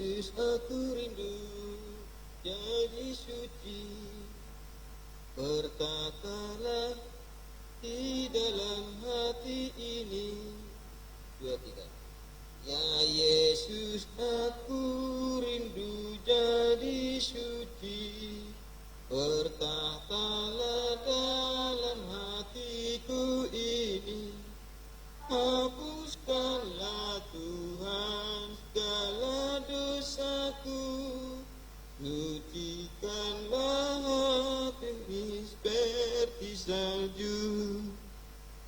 Yesus aku rindu jadi suci. Berkatalah di dalam hati ini. 2, 3. Ya Yesus aku rindu jadi suci. Berkatalah dalam hatiku ini. Hapuskanlah Tuhan segala dosaku. Sucikanlah hati seperti salju.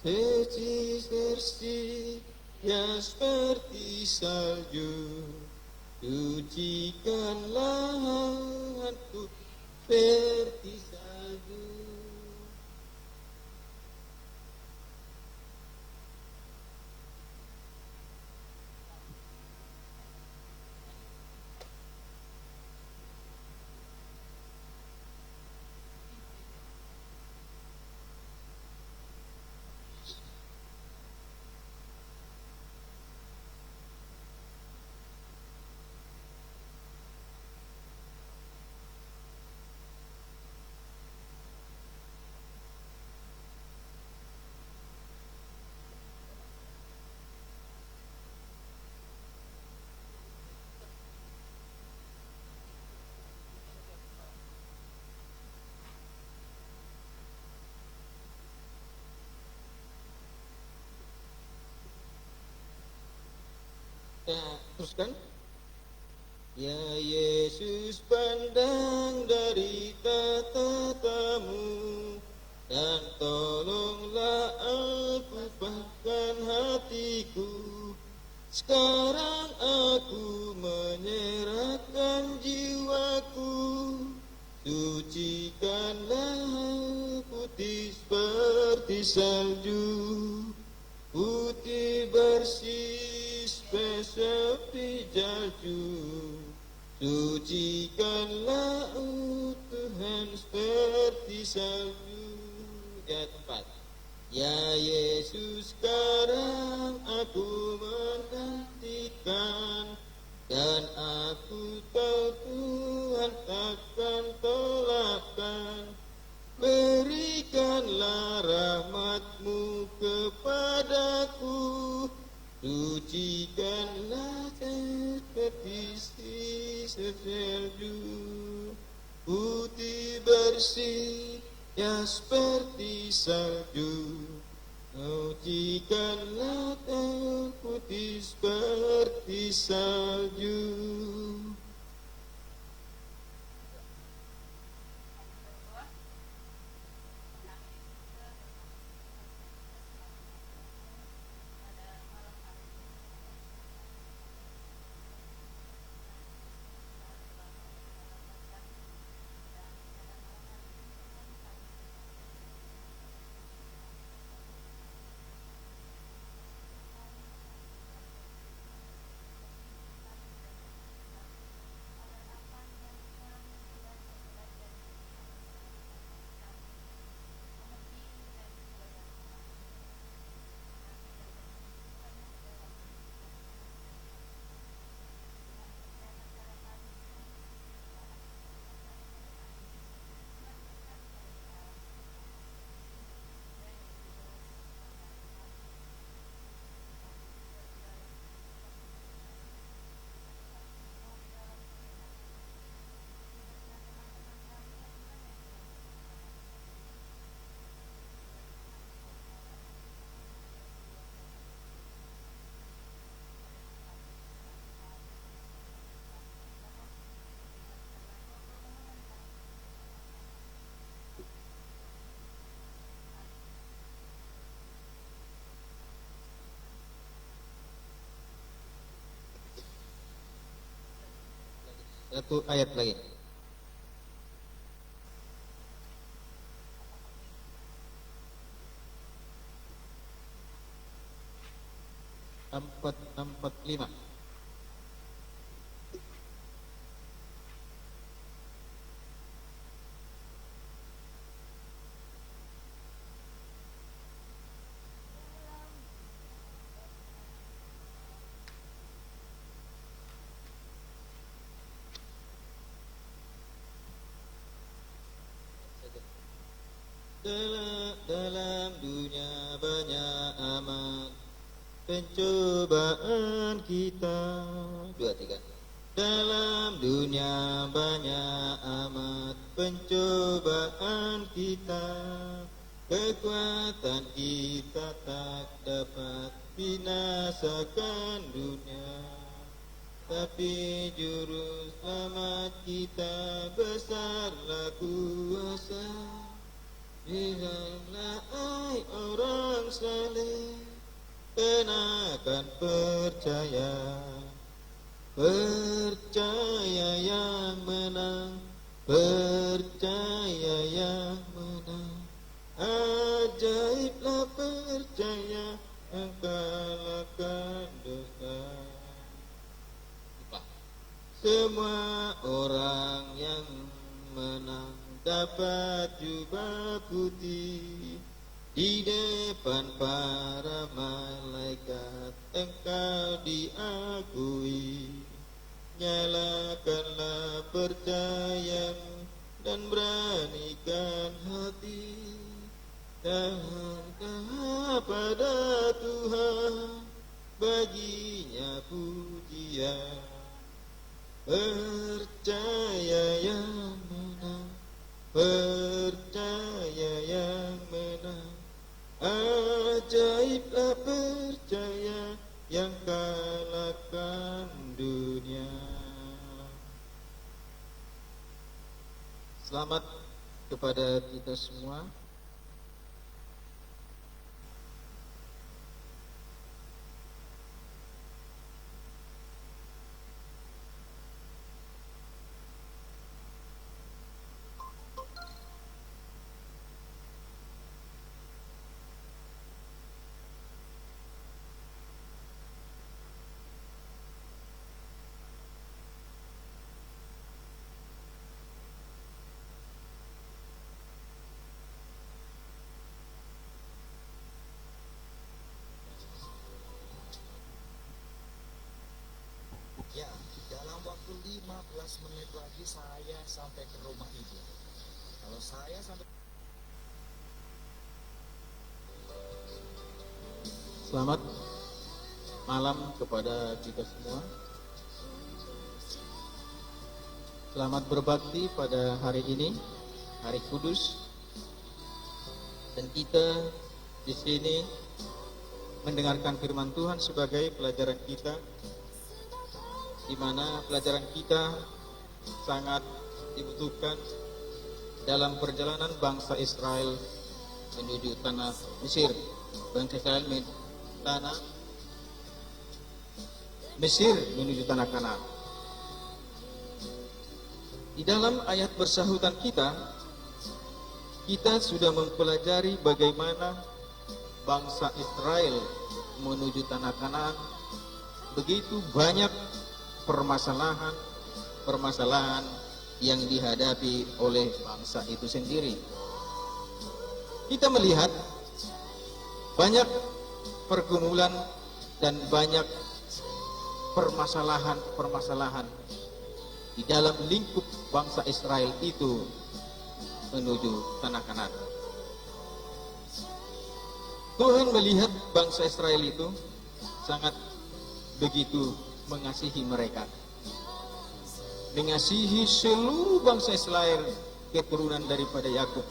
Bersih ya seperti salju. Sucikanlah hatiku seperti salju. Teruskan. Ya Yesus pandang dari tatamu dan tolonglah aku bahkan hatiku. Sekarang aku menyerahkan jiwaku. Sucikanlah putih seperti salju. Putih bersih seperti salju. Sucikanlah Tuhan seperti salju. Ya tepat. Ya Yesus sekarang aku menantikan. Dan aku tahu Tuhan takkan tolakkan. Berikanlah rahmat-Mu kepadaku. Sucikanlah seperti salju. Putih bersih ya seperti salju. Sucikanlah putih seperti salju. Satu ayat lagi. Empat lima. pencobaan kita. Dua, tiga. Dalam dunia banyak amat pencobaan kita, kekuatan kita tak dapat binasakan dunia. Tapi juru selamat kita besarlah kuasa. Biarlah hai orang saleh, kenakan percaya. Percaya yang menang, percaya yang menang. Ajaiblah percaya yang kalahkan dosa. Semua orang yang menang dapat jubah putih. Di depan para malaikat engkau diakui. Nyalakanlah percayamu dan beranikan hati. Tahanlah pada Tuhan, baginya pujian. Percaya yang menang, percaya yang menang. Ajaiblah percaya yang kalahkan dunia. Selamat kepada kita semua. Ya, dalam waktu 15 menit lagi saya sampai ke rumah ibu. Kalau saya sampai... Selamat malam kepada kita semua. Selamat berbakti pada hari ini, hari kudus. Dan kita di sini mendengarkan firman Tuhan sebagai pelajaran kita, di mana pelajaran kita sangat dibutuhkan dalam perjalanan bangsa Israel menuju tanah Mesir. Bangsa Israel tanah Mesir menuju tanah Kanaan. Di dalam ayat bersahutan kita sudah mempelajari bagaimana bangsa Israel menuju tanah Kanaan. Begitu banyak permasalahan yang dihadapi oleh bangsa itu sendiri. Kita melihat banyak pergumulan dan banyak permasalahan di dalam lingkup bangsa Israel itu menuju tanah Kanaan. Tuhan melihat bangsa Israel itu sangat begitu mengasihi mereka, mengasihi seluruh bangsa Israel, keturunan daripada Yakub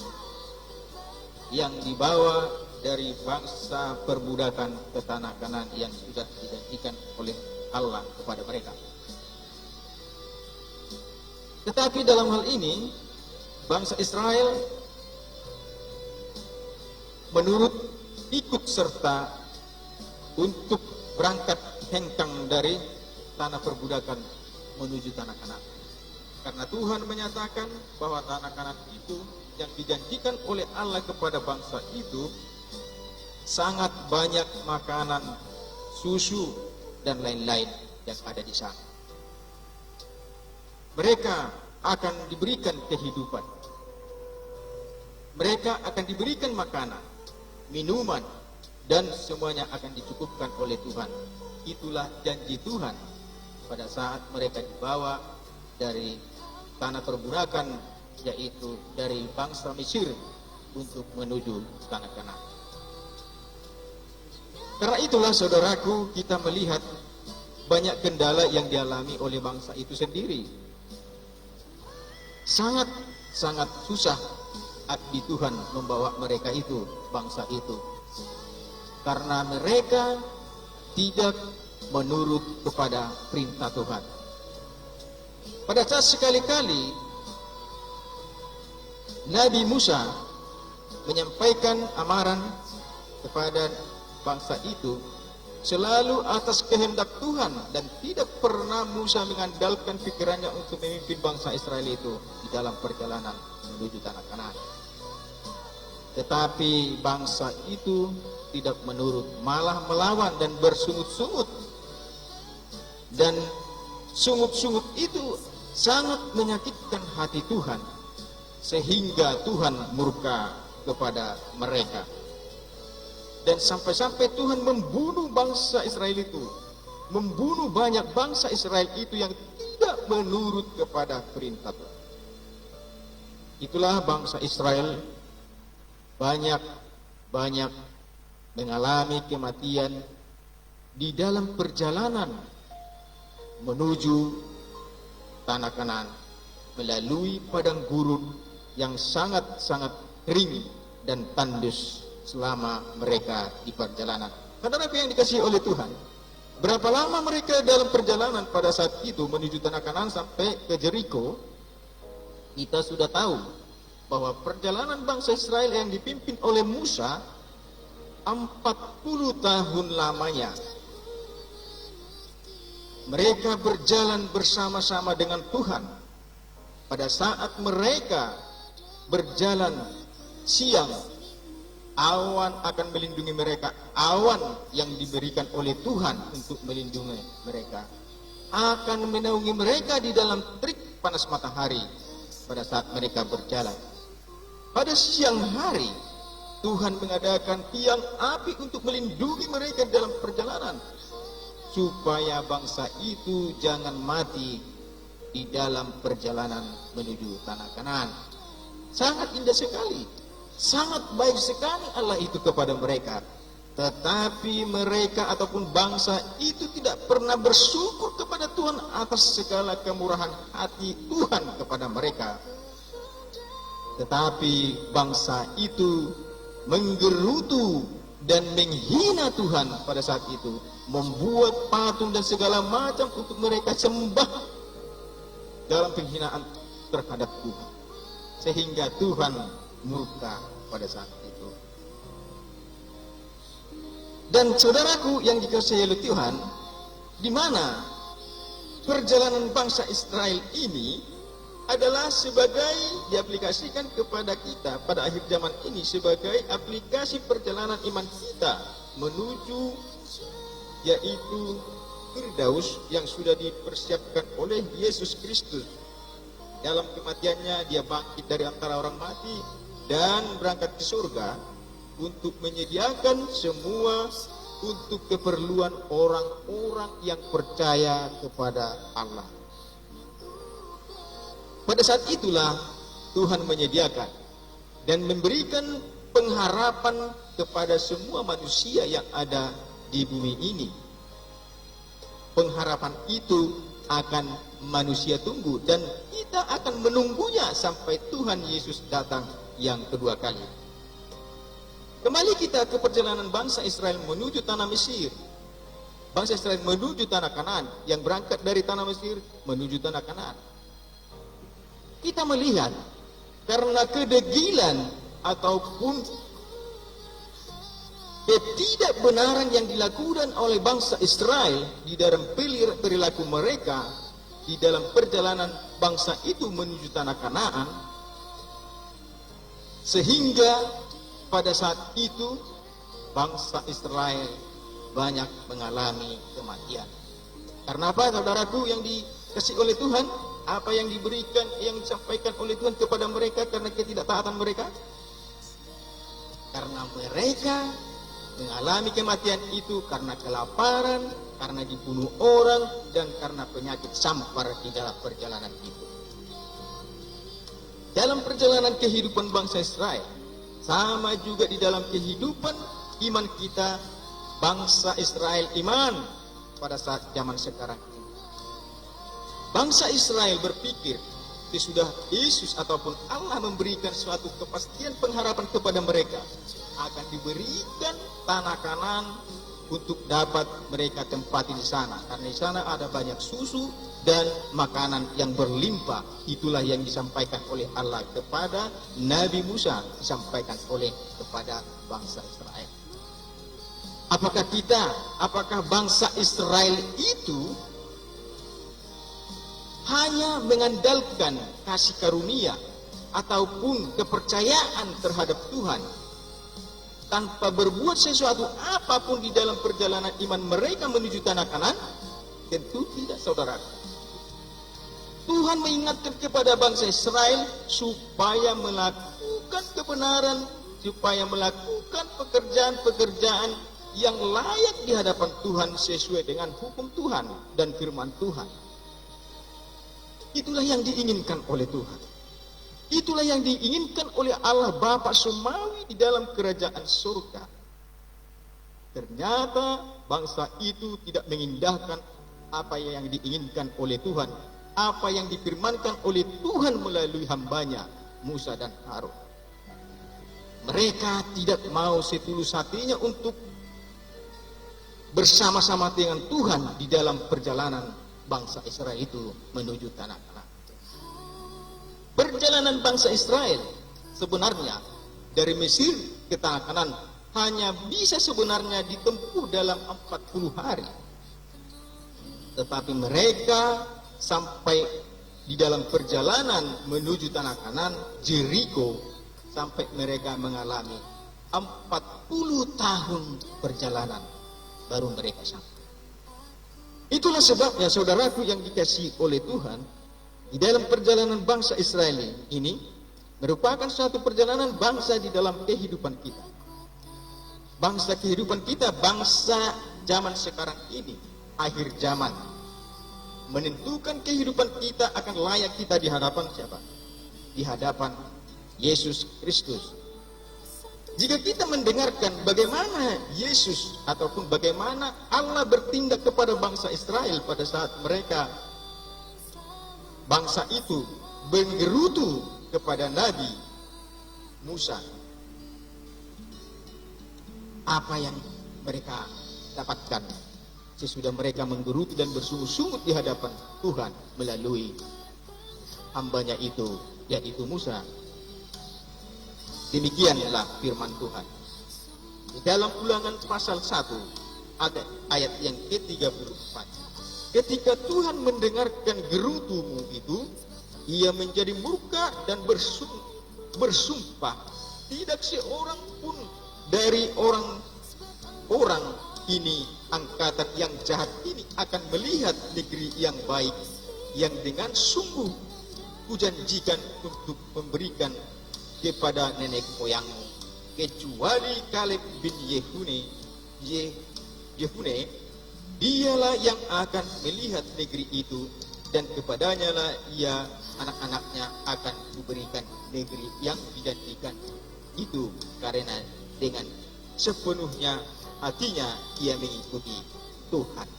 yang dibawa dari bangsa perbudakan ke tanah Kanaan yang sudah dijanjikan oleh Allah kepada mereka. Tetapi dalam hal ini bangsa Israel menurut ikut serta untuk berangkat hengkang dari tanah perbudakan menuju tanah Kanaan. Karena Tuhan menyatakan bahwa tanah Kanaan itu yang dijanjikan oleh Allah kepada bangsa itu sangat banyak makanan, susu dan lain-lain yang ada di sana. Mereka akan diberikan kehidupan. Mereka akan diberikan makanan, minuman, dan semuanya akan dicukupkan oleh Tuhan. Itulah janji Tuhan pada saat mereka dibawa dari tanah perbudakan, yaitu dari bangsa Mesir untuk menuju tanah Kanaan. Karena itulah saudaraku, kita melihat banyak kendala yang dialami oleh bangsa itu sendiri. Sangat susah di Tuhan membawa mereka itu, bangsa itu. Karena mereka tidak menurut kepada perintah Tuhan. Pada saat sekali-kali Nabi Musa menyampaikan amaran kepada bangsa itu, selalu atas kehendak Tuhan, dan tidak pernah Musa mengandalkan pikirannya untuk memimpin bangsa Israel itu di dalam perjalanan menuju tanah Kanaan. Tetapi bangsa itu tidak menurut, malah melawan dan bersungut-sungut. Dan sungut-sungut itu sangat menyakitkan hati Tuhan, sehingga Tuhan murka kepada mereka. Dan sampai-sampai Tuhan membunuh bangsa Israel itu, membunuh banyak bangsa Israel itu yang tidak menurut kepada perintah Tuhan. Itulah bangsa Israel banyak mengalami kematian di dalam perjalanan menuju tanah Kanaan, melalui padang gurun yang sangat-sangat kering dan tandus selama mereka di perjalanan. Saudaraku yang dikasihi oleh Tuhan, berapa lama mereka dalam perjalanan pada saat itu menuju tanah Kanaan sampai ke Jericho? Kita sudah tahu bahwa perjalanan bangsa Israel yang dipimpin oleh Musa 40 tahun lamanya. Mereka berjalan bersama-sama dengan Tuhan. Pada saat mereka berjalan siang, awan akan melindungi mereka. Awan yang diberikan oleh Tuhan untuk melindungi mereka akan menaungi mereka di dalam terik panas matahari pada saat mereka berjalan. Pada siang hari, Tuhan mengadakan tiang api untuk melindungi mereka dalam perjalanan, supaya bangsa itu jangan mati di dalam perjalanan menuju tanah Kanaan. Sangat indah sekali, sangat baik sekali Allah itu kepada mereka. Tetapi mereka ataupun bangsa itu tidak pernah bersyukur kepada Tuhan atas segala kemurahan hati Tuhan kepada mereka. Tetapi bangsa itu menggerutu dan menghina Tuhan pada saat itu, membuat patung dan segala macam untuk mereka sembah dalam penghinaan terhadap Tuhan, sehingga Tuhan murka pada saat itu. Dan saudaraku yang dikasihi oleh Tuhan, di mana perjalanan bangsa Israel ini adalah sebagai diaplikasikan kepada kita pada akhir zaman ini sebagai aplikasi perjalanan iman kita menuju yaitu Firdaus yang sudah dipersiapkan oleh Yesus Kristus. Dalam kematiannya dia bangkit dari antara orang mati dan berangkat ke surga untuk menyediakan semua untuk keperluan orang-orang yang percaya kepada Allah. Pada saat itulah Tuhan menyediakan dan memberikan pengharapan kepada semua manusia yang ada di bumi ini. Pengharapan itu akan manusia tunggu, dan kita akan menunggunya sampai Tuhan Yesus datang yang kedua kali. Kembali kita ke perjalanan bangsa Israel menuju tanah Mesir. Bangsa Israel menuju tanah Kanaan, yang berangkat dari tanah Mesir menuju tanah Kanaan. Kita melihat karena kedegilan ataupun ketidakbenaran yang dilakukan oleh bangsa Israel di dalam perilaku mereka di dalam perjalanan bangsa itu menuju tanah Kanaan, sehingga pada saat itu bangsa Israel banyak mengalami kematian. Karena apa, saudaraku yang dikasihi oleh Tuhan? Apa yang diberikan, yang disampaikan oleh Tuhan kepada mereka karena ketidaktaatan mereka? Karena mereka mengalami kematian itu karena kelaparan, karena dibunuh orang, dan karena penyakit sampar di dalam perjalanan itu. Dalam perjalanan kehidupan bangsa Israel, sama juga di dalam kehidupan iman kita, bangsa Israel iman pada saat zaman sekarang ini. Bangsa Israel berpikir sesudah Yesus ataupun Allah memberikan suatu kepastian pengharapan kepada mereka, akan diberikan tanah Kanaan untuk dapat mereka tempati di sana, karena di sana ada banyak susu dan makanan yang berlimpah. Itulah yang disampaikan oleh Allah kepada Nabi Musa, disampaikan oleh kepada bangsa Israel. Apakah bangsa Israel itu hanya mengandalkan kasih karunia ataupun kepercayaan terhadap Tuhan tanpa berbuat sesuatu apapun di dalam perjalanan iman mereka menuju tanah Kanaan? Tentu tidak, saudara. Tuhan mengingatkan kepada bangsa Israel supaya melakukan kebenaran, supaya melakukan pekerjaan-pekerjaan yang layak di hadapan Tuhan sesuai dengan hukum Tuhan dan firman Tuhan. Itulah yang diinginkan oleh Tuhan. Itulah yang diinginkan oleh Allah Bapa Surgawi di dalam kerajaan surga. Ternyata bangsa itu tidak mengindahkan apa yang diinginkan oleh Tuhan, apa yang difirmankan oleh Tuhan melalui hambanya Musa dan Harun. Mereka tidak mau setulus hatinya untuk bersama-sama dengan Tuhan di dalam perjalanan bangsa Israel itu menuju tanah Kanaan. Perjalanan bangsa Israel sebenarnya dari Mesir ke tanah Kanaan hanya bisa sebenarnya ditempuh dalam 40 hari. Tetapi mereka sampai di dalam perjalanan menuju tanah Kanaan, Jericho, sampai mereka mengalami 40 tahun perjalanan baru mereka sampai. Itulah sebabnya, saudaraku yang dikasihi oleh Tuhan, di dalam perjalanan bangsa Israel ini merupakan suatu perjalanan bangsa di dalam kehidupan kita. Bangsa kehidupan kita, bangsa zaman sekarang ini, akhir zaman. Menentukan kehidupan kita akan layak kita di hadapan siapa? Di hadapan Yesus Kristus. Jika kita mendengarkan bagaimana Yesus ataupun bagaimana Allah bertindak kepada bangsa Israel pada saat mereka, bangsa itu menggerutu kepada Nabi Musa, apa yang mereka dapatkan sesudah mereka menggerutu dan bersungut-sungut di hadapan Tuhan melalui hambanya itu, yaitu Musa. Demikianlah firman Tuhan di dalam Ulangan pasal 1 ayat yang ke-34. Ketika Tuhan mendengarkan gerutumu itu, ia menjadi murka dan bersumpah, tidak seorang pun dari orang ini, angkatan yang jahat ini, akan melihat negeri yang baik yang dengan sungguh kujanjikan untuk memberikan kepada nenek moyangmu, kecuali Kaleb bin Yefune, dialah yang akan melihat negeri itu, dan kepadanya lah ia anak-anaknya akan diberikan negeri yang dijanjikan itu, karena dengan sepenuhnya hatinya ia mengikuti Tuhan.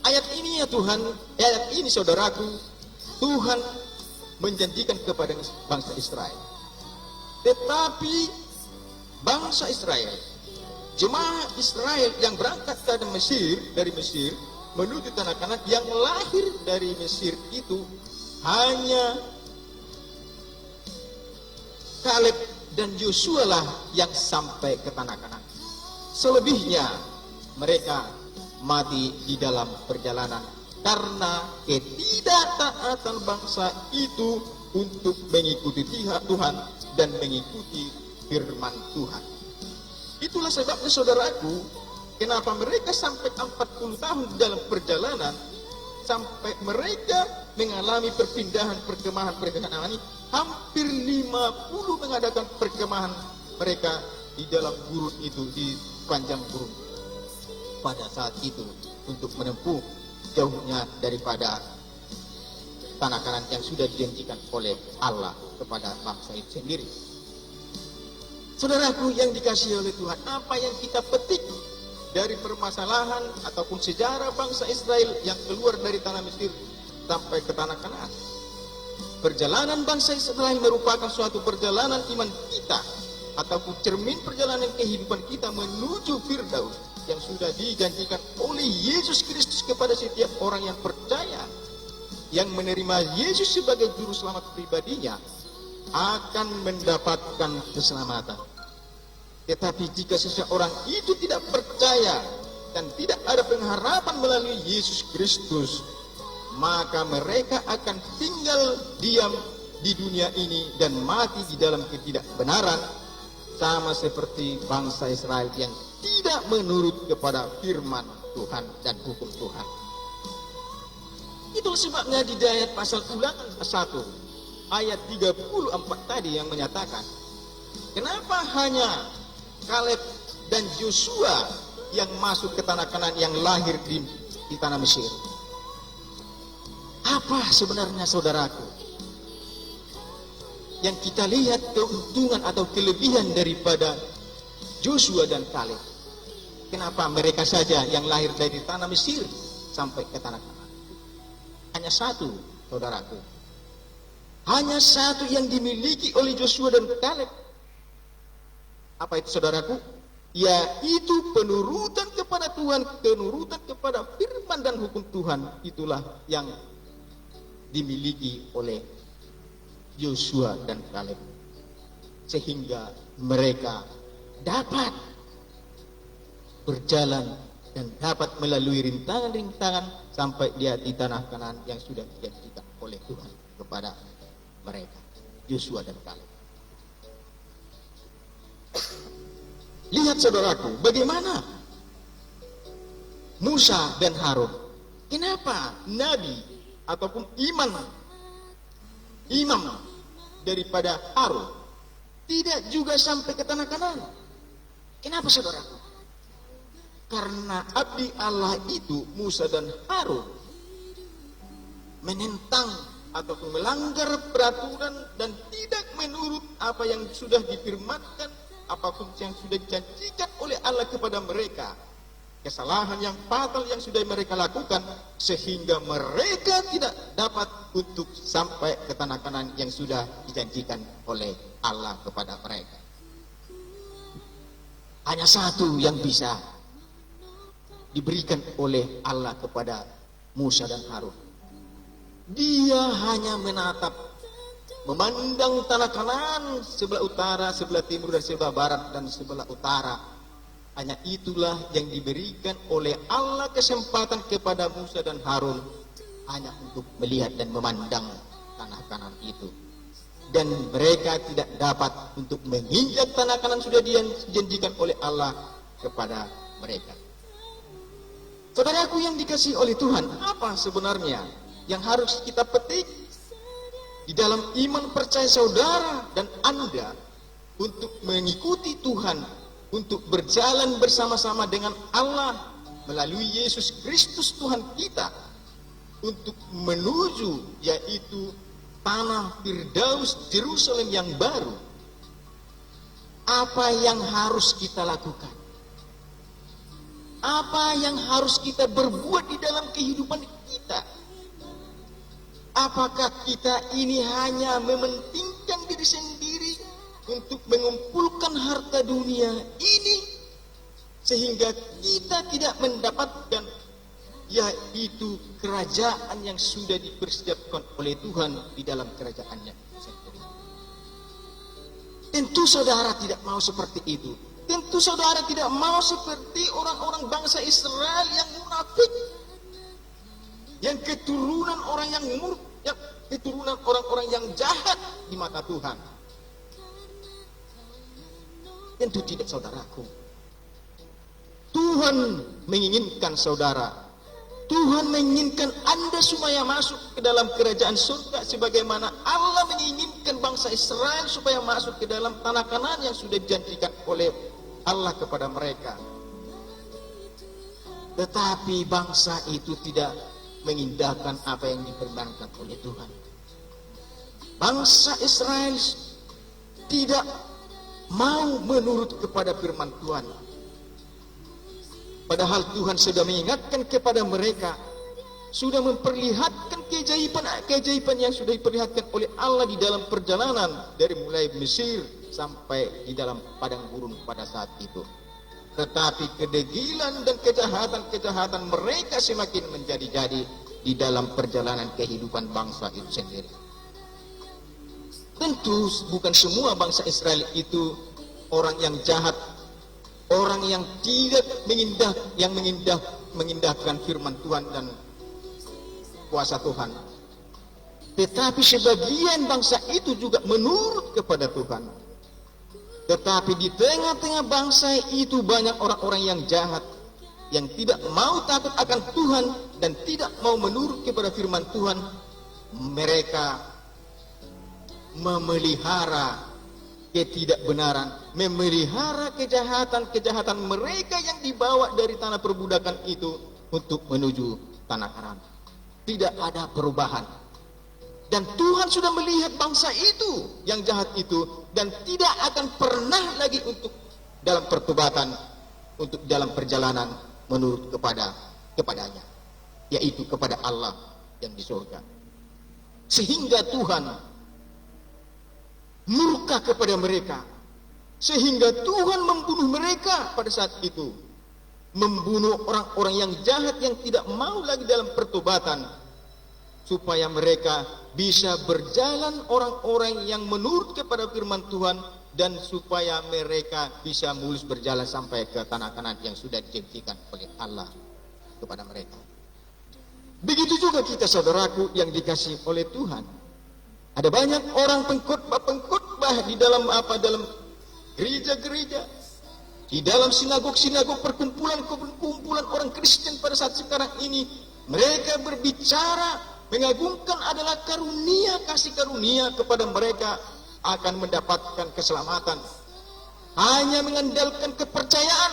Ayat ini ya Tuhan, ayat ini saudaraku, Tuhan menjanjikan kepada bangsa Israel. Tetapi bangsa Israel, jemaah Israel yang berangkat dari Mesir menuju tanah Kanaan, yang lahir dari Mesir itu hanya Kaleb dan Yosua lah yang sampai ke tanah Kanaan. Selebihnya mereka mati di dalam perjalanan karena ketidaktaatan bangsa itu untuk mengikuti Tuhan dan mengikuti firman Tuhan. Itulah sebabnya saudaraku, kenapa mereka sampai 40 tahun dalam perjalanan, sampai mereka mengalami perkemahan ini, hampir 50 mengadakan perkemahan mereka di dalam gurun itu, di panjang gurun pada saat itu, untuk menempuh jauhnya daripada tanah Kanaan yang sudah dijanjikan oleh Allah kepada bangsa itu sendiri. Saudaraku yang dikasihi oleh Tuhan, apa yang kita petik dari permasalahan ataupun sejarah bangsa Israel yang keluar dari tanah Mesir sampai ke tanah Kanaan. Perjalanan bangsa Israel merupakan suatu perjalanan iman kita ataupun cermin perjalanan kehidupan kita menuju Firdaus yang sudah dijanjikan oleh Yesus Kristus kepada setiap orang yang percaya, yang menerima Yesus sebagai juru selamat pribadinya akan mendapatkan keselamatan. Tetapi jika seseorang itu tidak percaya dan tidak ada pengharapan melalui Yesus Kristus, maka mereka akan tinggal diam di dunia ini dan mati di dalam ketidakbenaran, sama seperti bangsa Israel yang tidak menurut kepada firman Tuhan dan hukum Tuhan. Itulah sebabnya di ayat pasal Ulangan 1 ayat 34 tadi yang menyatakan, kenapa hanya Kaleb dan Yosua yang masuk ke tanah Kanaan yang lahir di tanah Mesir? Apa sebenarnya saudaraku yang kita lihat keuntungan atau kelebihan daripada Yosua dan Kaleb? Kenapa mereka saja yang lahir dari tanah Mesir sampai ke tanah Kanaan? Hanya satu, saudaraku. Hanya satu yang dimiliki oleh Yosua dan Kaleb. Apa itu, saudaraku? Yaitu penurutan kepada Tuhan, penurutan kepada firman dan hukum Tuhan. Itulah yang dimiliki oleh Yosua dan Kaleb, sehingga mereka dapat berjalan dan dapat melalui rintangan-rintangan sampai dia di tanah Kanaan yang sudah dijanjikan oleh Tuhan kepada mereka, Yosua dan Kaleb. Lihat saudaraku, bagaimana Musa dan Harun. Kenapa nabi ataupun imam daripada Harun tidak juga sampai ke tanah Kanaan? Kenapa saudaraku? Karena abdi Allah itu, Musa dan Harun, menentang ataupun melanggar peraturan dan tidak menurut apa yang sudah difirmankan, apapun yang sudah dijanjikan oleh Allah kepada mereka. Kesalahan yang fatal yang sudah mereka lakukan, sehingga mereka tidak dapat untuk sampai ke tanah Kanaan yang sudah dijanjikan oleh Allah kepada mereka. Hanya satu yang bisa diberikan oleh Allah kepada Musa dan Harun. Dia hanya menatap, memandang tanah Kanaan sebelah utara, sebelah timur, dan sebelah barat, dan sebelah utara. Hanya itulah yang diberikan oleh Allah kesempatan kepada Musa dan Harun, hanya untuk melihat dan memandang tanah Kanaan itu. Dan mereka tidak dapat untuk menginjak tanah Kanaan sudah dijanjikan oleh Allah kepada mereka. Saudaraku yang dikasihi oleh Tuhan, apa sebenarnya yang harus kita petik di dalam iman percaya saudara dan Anda untuk mengikuti Tuhan, untuk berjalan bersama-sama dengan Allah melalui Yesus Kristus Tuhan kita, untuk menuju yaitu tanah Firdaus Yerusalem yang baru? Apa yang harus kita lakukan? Apa yang harus kita berbuat di dalam kehidupan kita? Apakah kita ini hanya mementingkan diri sendiri untuk mengumpulkan harta dunia ini, sehingga kita tidak mendapatkan yaitu kerajaan yang sudah dipersiapkan oleh Tuhan di dalam kerajaannya sendiri? Tentu saudara tidak mau seperti itu. Tentu saudara tidak mau seperti orang-orang bangsa Israel yang munafik, yang keturunan orang yang keturunan orang-orang yang jahat di mata Tuhan. Tentu tidak, saudaraku. Tuhan menginginkan saudara, Tuhan menginginkan Anda supaya masuk ke dalam kerajaan surga, sebagaimana Allah menginginkan bangsa Israel supaya masuk ke dalam tanah Kanaan yang sudah dijanjikan oleh Allah kepada mereka. Tetapi bangsa itu tidak mengindahkan apa yang difirmankan oleh Tuhan. Bangsa Israel tidak mau menurut kepada firman Tuhan. Padahal Tuhan sudah mengingatkan kepada mereka, sudah memperlihatkan keajaiban yang sudah diperlihatkan oleh Allah di dalam perjalanan dari mulai Mesir sampai di dalam padang gurun pada saat itu. Tetapi kedegilan dan kejahatan mereka semakin menjadi-jadi di dalam perjalanan kehidupan bangsa itu sendiri. Tentu bukan semua bangsa Israel itu orang yang jahat, orang yang tidak mengindahkan firman Tuhan dan kuasa Tuhan. Tetapi sebagian bangsa itu juga menurut kepada Tuhan. Tetapi di tengah-tengah bangsa itu banyak orang-orang yang jahat, yang tidak mau takut akan Tuhan dan tidak mau menurut kepada firman Tuhan. Mereka memelihara ketidakbenaran, memelihara kejahatan mereka yang dibawa dari tanah perbudakan itu untuk menuju tanah Kanaan. Tidak ada perubahan. Dan Tuhan sudah melihat bangsa itu yang jahat itu dan tidak akan pernah lagi untuk dalam pertobatan, untuk dalam perjalanan menurut kepadanya, yaitu kepada Allah yang di surga. Sehingga Tuhan murka kepada mereka, sehingga Tuhan membunuh mereka pada saat itu, membunuh orang-orang yang jahat yang tidak mau lagi dalam pertobatan, supaya mereka bisa berjalan orang-orang yang menurut kepada firman Tuhan, dan supaya mereka bisa mulus berjalan sampai ke tanah Kanaan yang sudah dijanjikan oleh Allah kepada mereka. Begitu juga kita, saudaraku yang dikasihi oleh Tuhan. Ada banyak orang pengkhotbah di dalam gereja-gereja, di dalam sinagog-sinagog, perkumpulan orang Kristen pada saat sekarang ini. Mereka berbicara mengagungkan adalah kasih karunia kepada mereka akan mendapatkan keselamatan. Hanya mengandalkan kepercayaan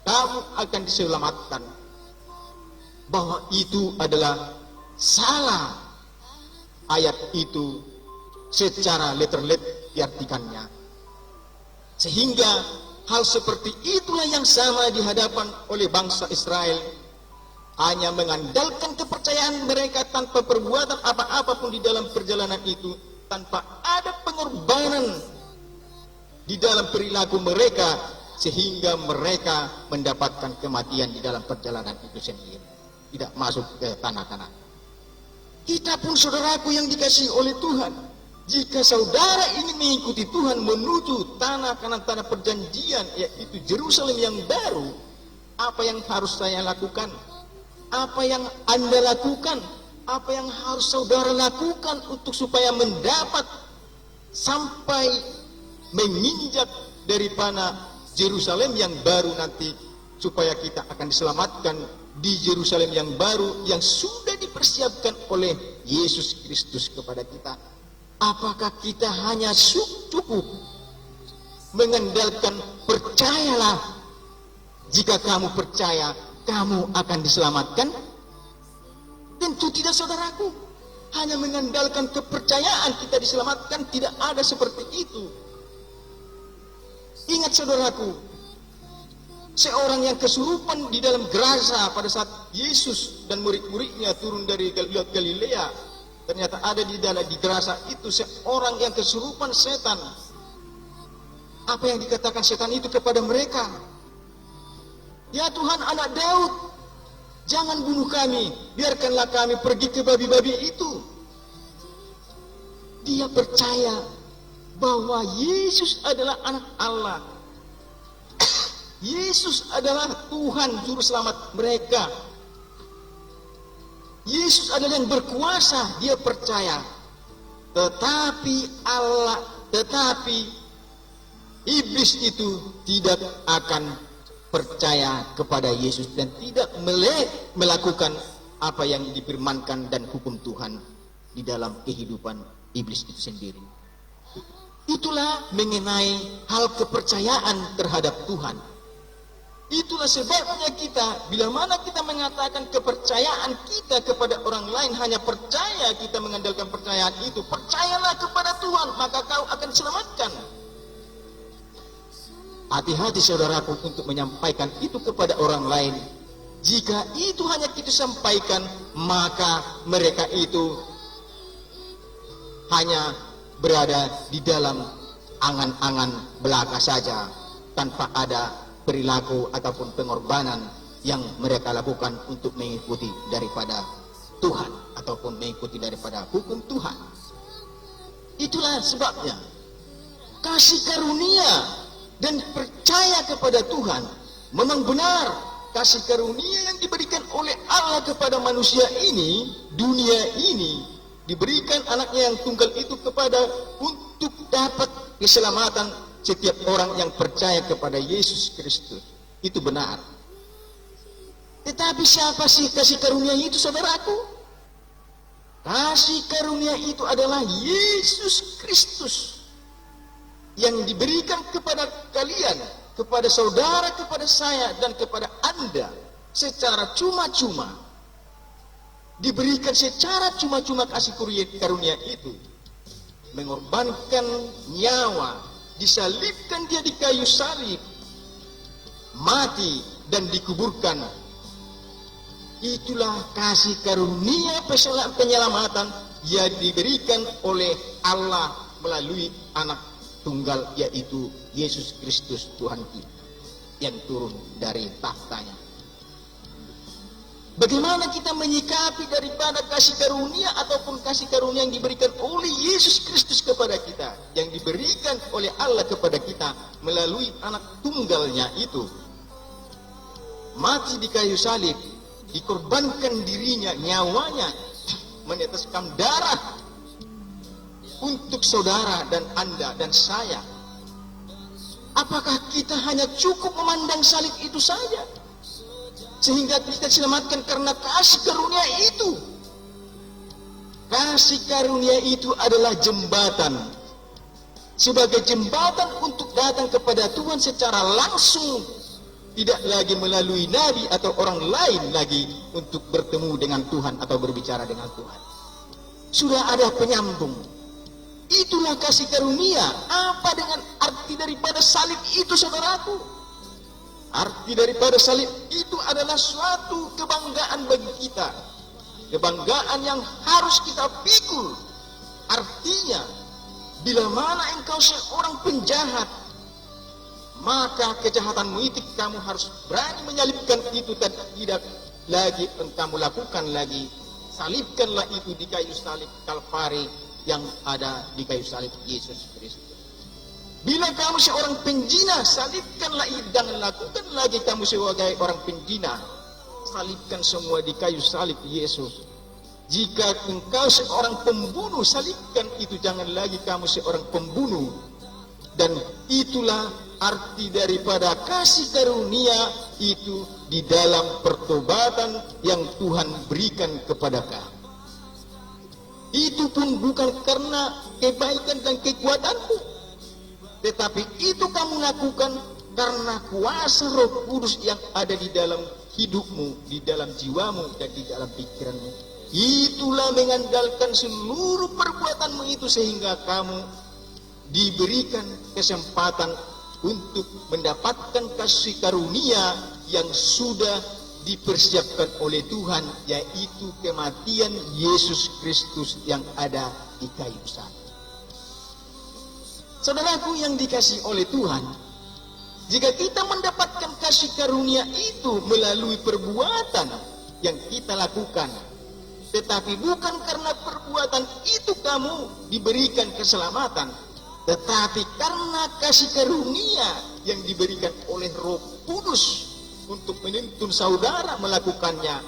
kamu akan diselamatkan. Bahwa itu adalah salah. Ayat itu secara letterlet diartikannya. Sehingga hal seperti itulah yang sama dihadapan oleh bangsa Israel. Hanya mengandalkan kepercayaan mereka tanpa perbuatan apa-apa pun di dalam perjalanan itu, tanpa ada pengorbanan di dalam perilaku mereka, sehingga mereka mendapatkan kematian di dalam perjalanan itu sendiri, tidak masuk ke tanah Kanaan. Kita pun, saudaraku yang dikasihi oleh Tuhan, jika saudara ingin mengikuti Tuhan menuju tanah Kanaan, tanah perjanjian, yaitu Yerusalem yang baru, apa yang harus saya lakukan? Apa yang Anda lakukan? Apa yang harus saudara lakukan untuk supaya mendapat sampai menginjak daripada Yerusalem yang baru nanti, supaya kita akan diselamatkan di Yerusalem yang baru yang sudah dipersiapkan oleh Yesus Kristus kepada kita. Apakah kita hanya cukup mengandalkan percayalah, jika kamu percaya kamu akan diselamatkan? Tentu tidak, saudaraku. Hanya mengandalkan kepercayaan kita diselamatkan, tidak ada seperti itu. Ingat, saudaraku, seorang yang kesurupan di dalam gerasa pada saat Yesus dan murid-muridnya turun dari Galilea, ternyata ada di gerasa itu seorang yang kesurupan setan. Apa yang dikatakan setan itu kepada mereka? Ya Tuhan, anak Daud, jangan bunuh kami, biarkanlah kami pergi ke babi-babi itu. Dia percaya bahwa Yesus adalah anak Allah. Yesus adalah Tuhan Juru Selamat mereka. Yesus adalah yang berkuasa, dia percaya. Tetapi iblis itu tidak akan percaya kepada Yesus dan tidak melakukan apa yang difirmankan dan hukum Tuhan di dalam kehidupan iblis itu sendiri. Itulah mengenai hal kepercayaan terhadap Tuhan. Itulah sebabnya kita, bila mana kita mengatakan kepercayaan kita kepada orang lain, hanya percaya, kita mengandalkan percayaan itu, percayalah kepada Tuhan, maka kau akan diselamatkan. Hati-hati saudaraku untuk menyampaikan itu kepada orang lain. Jika itu hanya kita sampaikan, maka mereka itu hanya berada di dalam angan-angan belaka saja, tanpa ada perilaku ataupun pengorbanan yang mereka lakukan untuk mengikuti daripada Tuhan ataupun mengikuti daripada hukum Tuhan. Itulah sebabnya kasih karunia dan percaya kepada Tuhan memang benar. Kasih karunia yang diberikan oleh Allah kepada manusia ini, dunia ini, diberikan anaknya yang tunggal itu kepada untuk dapat keselamatan setiap orang yang percaya kepada Yesus Kristus. Itu benar. Tetapi siapa sih kasih karunia itu, saudaraku? Kasih karunia itu adalah Yesus Kristus yang diberikan kepada kalian, kepada saudara, kepada saya, dan kepada Anda secara cuma-cuma. Diberikan secara cuma-cuma kasih karunia itu. Mengorbankan nyawa, disalibkan dia di kayu salib, mati dan dikuburkan. Itulah kasih karunia penyelamatan yang diberikan oleh Allah melalui anak tunggal, yaitu Yesus Kristus Tuhan kita yang turun dari tahtanya. Bagaimana kita menyikapi daripada kasih karunia ataupun kasih karunia yang diberikan oleh Yesus Kristus kepada kita, yang diberikan oleh Allah kepada kita melalui anak tunggalnya itu, mati di kayu salib, dikorbankan dirinya, nyawanya, meneteskan darah untuk saudara dan Anda dan saya. Apakah kita hanya cukup memandang salib itu saja sehingga kita diselamatkan karena kasih karunia itu? Kasih karunia itu adalah jembatan, sebagai jembatan untuk datang kepada Tuhan secara langsung, tidak lagi melalui nabi atau orang lain lagi untuk bertemu dengan Tuhan atau berbicara dengan Tuhan. Sudah ada penyambung. Itulah kasih karunia. Apa dengan arti daripada salib itu, saudaraku? Arti daripada salib itu adalah suatu kebanggaan bagi kita. Kebanggaan yang harus kita pikul. Artinya, bila mana engkau seorang penjahat, maka kejahatanmu itu kamu harus berani menyalibkan itu dan tidak lagi kamu lakukan lagi. Salibkanlah itu di kayu salib Kalvari yang ada di kayu salib Yesus Kristus. Bila kamu seorang penjina, salibkanlah itu, jangan lakukan lagi kamu sebagai orang penjina. Salibkan semua di kayu salib Yesus. Jika engkau seorang pembunuh, salibkan itu, jangan lagi kamu seorang pembunuh. Dan itulah arti daripada kasih karunia itu di dalam pertobatan yang Tuhan berikan kepada kamu. Itu pun bukan karena kebaikan dan kekuatanmu, tetapi itu kamu lakukan karena kuasa Roh Kudus yang ada di dalam hidupmu, di dalam jiwamu, dan di dalam pikiranmu. Itulah mengandalkan seluruh perbuatanmu itu sehingga kamu diberikan kesempatan untuk mendapatkan kasih karunia yang sudah dipersiapkan oleh Tuhan, yaitu kematian Yesus Kristus yang ada di kayu salib. Saudaraku yang dikasihi oleh Tuhan, jika kita mendapatkan kasih karunia itu melalui perbuatan yang kita lakukan, tetapi bukan karena perbuatan itu kamu diberikan keselamatan, tetapi karena kasih karunia yang diberikan oleh Roh Kudus untuk menuntun saudara melakukannya,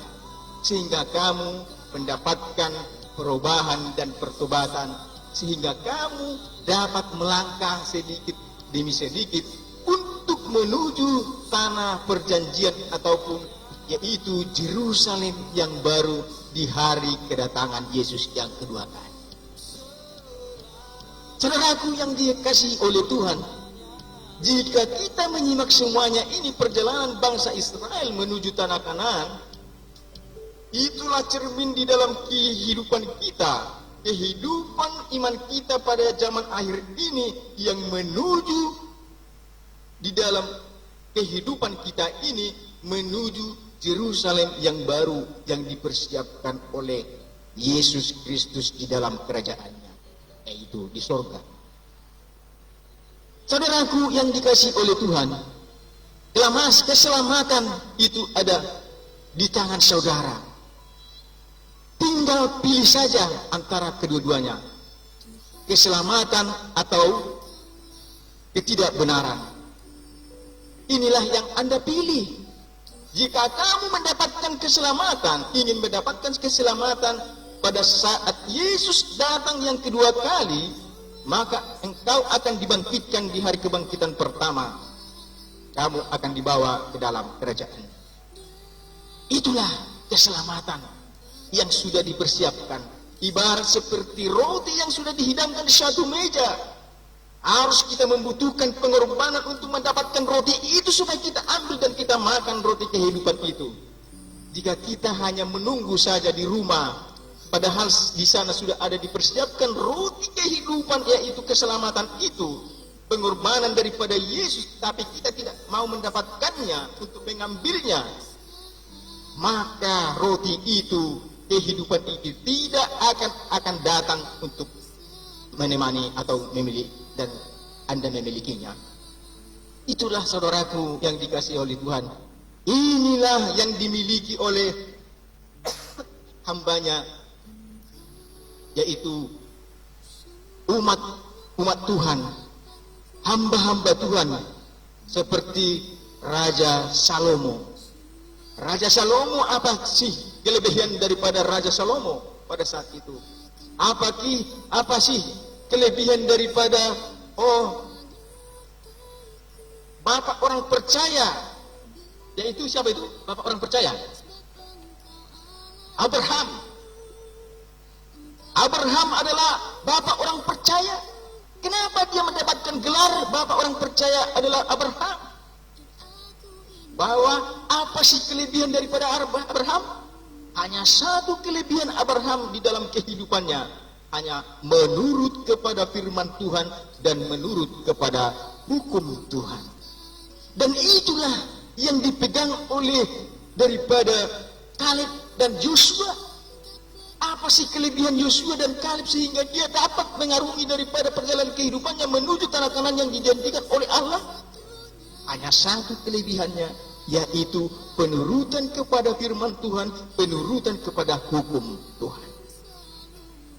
sehingga kamu mendapatkan perubahan dan pertobatan, sehingga kamu dapat melangkah sedikit demi sedikit untuk menuju tanah perjanjian ataupun yaitu Yerusalem yang baru di hari kedatangan Yesus yang kedua kali. Saudaraku yang dikasihi oleh Tuhan, jika kita menyimak semuanya ini perjalanan bangsa Israel menuju tanah Kanaan, itulah cermin di dalam kehidupan kita, kehidupan iman kita pada zaman akhir ini yang menuju di dalam kehidupan kita ini menuju Yerusalem yang baru yang dipersiapkan oleh Yesus Kristus di dalam kerajaannya, yaitu di sorga. Saudaraku yang dikasihi oleh Tuhan, keselamatan itu ada di tangan saudara. Tinggal pilih saja antara kedua-duanya, keselamatan atau ketidakbenaran. Inilah yang Anda pilih. Jika kamu mendapatkan keselamatan, ingin mendapatkan keselamatan pada saat Yesus datang yang kedua kali, maka engkau akan dibangkitkan di hari kebangkitan pertama. Kamu akan dibawa ke dalam kerajaan. Itulah keselamatan yang sudah dipersiapkan. Ibarat seperti roti yang sudah dihidangkan di satu meja. Harus kita membutuhkan pengorbanan untuk mendapatkan roti itu supaya kita ambil dan kita makan roti kehidupan itu. Jika kita hanya menunggu saja di rumah, padahal di sana sudah ada dipersiapkan roti kehidupan, yaitu keselamatan itu, pengorbanan daripada Yesus, tapi kita tidak mau mendapatkannya untuk mengambilnya, maka roti itu, kehidupan itu tidak akan datang untuk menemani atau memiliki dan Anda memilikinya. Itulah saudaraku yang dikasihi oleh Tuhan. Inilah yang dimiliki oleh hambanya, yaitu umat Tuhan, hamba-hamba Tuhan, seperti Raja Salomo. Raja Salomo, apa sih kelebihan daripada Raja Salomo pada saat itu? Apa sih kelebihan daripada bapak orang percaya, yaitu siapa itu bapak orang percaya? Abraham adalah bapak orang percaya. Kenapa dia mendapatkan gelar bapak orang percaya adalah Abraham? Bahwa apa sih kelebihan daripada Abraham? Hanya satu kelebihan Abraham di dalam kehidupannya, hanya menurut kepada firman Tuhan dan menurut kepada hukum Tuhan. Dan itulah yang dipegang oleh daripada Kaleb dan Yosua. Apa sih kelebihan Yosua dan Kaleb sehingga dia dapat mengarungi daripada perjalanan kehidupannya menuju tanah Kanaan yang dijanjikan oleh Allah? Hanya satu kelebihannya, yaitu penurutan kepada firman Tuhan, penurutan kepada hukum Tuhan.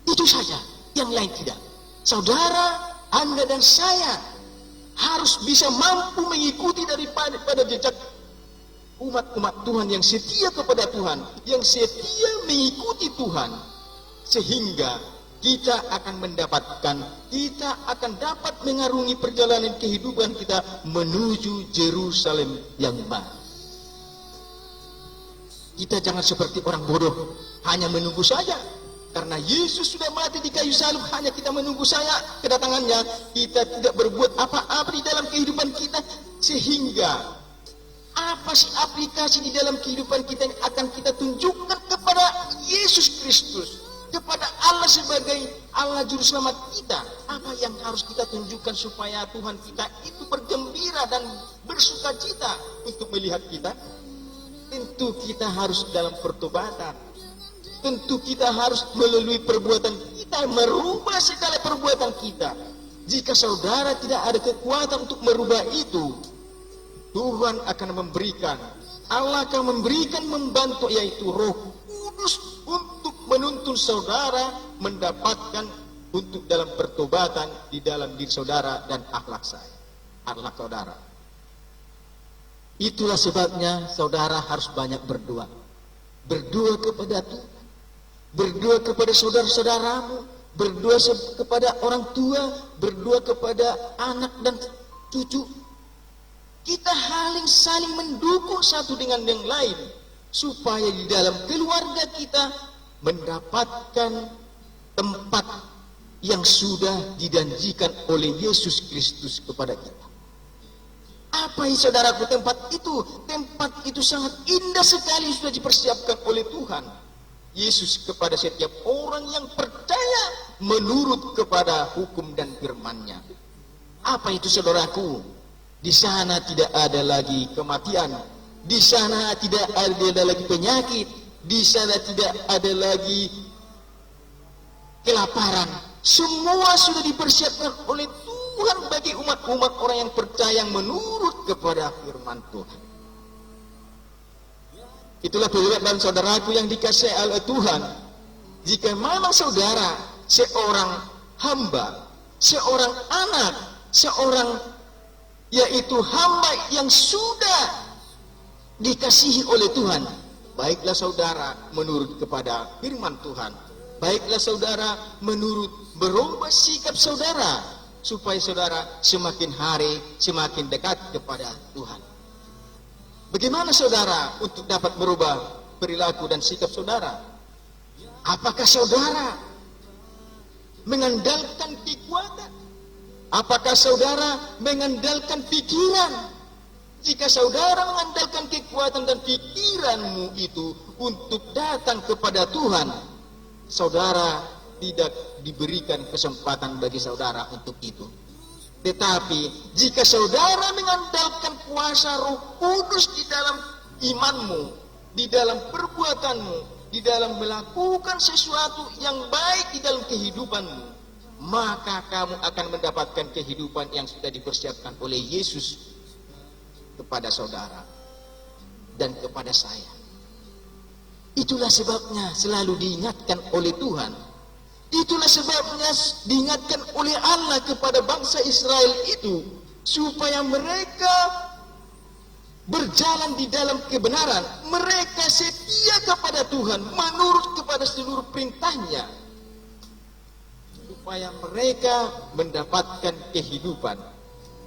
Itu saja, yang lain tidak. Saudara, Anda dan saya harus bisa mampu mengikuti daripada jejak umat-umat Tuhan yang setia kepada Tuhan, yang setia mengikuti Tuhan, sehingga kita akan dapat mengarungi perjalanan kehidupan kita menuju Yerusalem yang baru. Kita jangan seperti orang bodoh, hanya menunggu saja. Karena Yesus sudah mati di kayu salib, hanya kita menunggu kedatangannya. Kita tidak berbuat apa-apa di dalam kehidupan kita, sehingga apa sih aplikasi di dalam kehidupan kita yang akan kita tunjukkan kepada Yesus Kristus, kepada Allah sebagai Allah Juru Selamat kita. Apa yang harus kita tunjukkan supaya Tuhan kita itu bergembira dan bersukacita untuk melihat kita? Tentu kita harus dalam pertobatan. Tentu kita harus melalui perbuatan kita merubah segala perbuatan kita. Jika saudara tidak ada kekuatan untuk merubah itu, Tuhan akan memberikan, Allah akan memberikan membantu, yaitu Roh Kudus, untuk menuntun saudara mendapatkan untuk dalam pertobatan di dalam diri saudara dan akhlak saudara. Itulah sebabnya saudara harus banyak berdoa. Berdoa kepada Tuhan, berdoa kepada saudara-saudaramu, berdoa kepada orang tua, berdoa kepada anak dan cucu. Kita saling mendukung satu dengan yang lain, supaya di dalam keluarga kita mendapatkan tempat yang sudah dijanjikan oleh Yesus Kristus kepada kita. Apa ya saudaraku tempat itu? Tempat itu sangat indah sekali, sudah dipersiapkan oleh Tuhan Yesus kepada setiap orang yang percaya menurut kepada hukum dan firman-Nya. Apa itu saudaraku? Di sana tidak ada lagi kematian, di sana tidak ada lagi penyakit, di sana tidak ada lagi kelaparan. Semua sudah dipersiapkan oleh Tuhan bagi umat-umat orang yang percaya, yang menurut kepada firman Tuhan. Itulah dan saudaraku yang dikasihi oleh Tuhan. Jika memang saudara seorang hamba, seorang anak, seorang yaitu hamba yang sudah dikasihi oleh Tuhan, baiklah saudara menurut kepada firman Tuhan. Baiklah saudara menurut berubah sikap saudara, supaya saudara semakin hari semakin dekat kepada Tuhan. Bagaimana saudara untuk dapat merubah perilaku dan sikap saudara? Apakah saudara mengandalkan kekuatan? Apakah saudara mengandalkan pikiran? Jika saudara mengandalkan kekuatan dan pikiranmu itu untuk datang kepada Tuhan, saudara tidak diberikan kesempatan bagi saudara untuk itu. Tetapi jika saudara mengandalkan kuasa Roh Kudus di dalam imanmu, di dalam perbuatanmu, di dalam melakukan sesuatu yang baik di dalam kehidupanmu, maka kamu akan mendapatkan kehidupan yang sudah dipersiapkan oleh Yesus kepada saudara dan kepada saya. Itulah sebabnya selalu diingatkan oleh Tuhan. Itulah sebabnya diingatkan oleh Allah kepada bangsa Israel itu, supaya mereka berjalan di dalam kebenaran, mereka setia kepada Tuhan, menurut kepada seluruh perintahnya, supaya mereka mendapatkan kehidupan.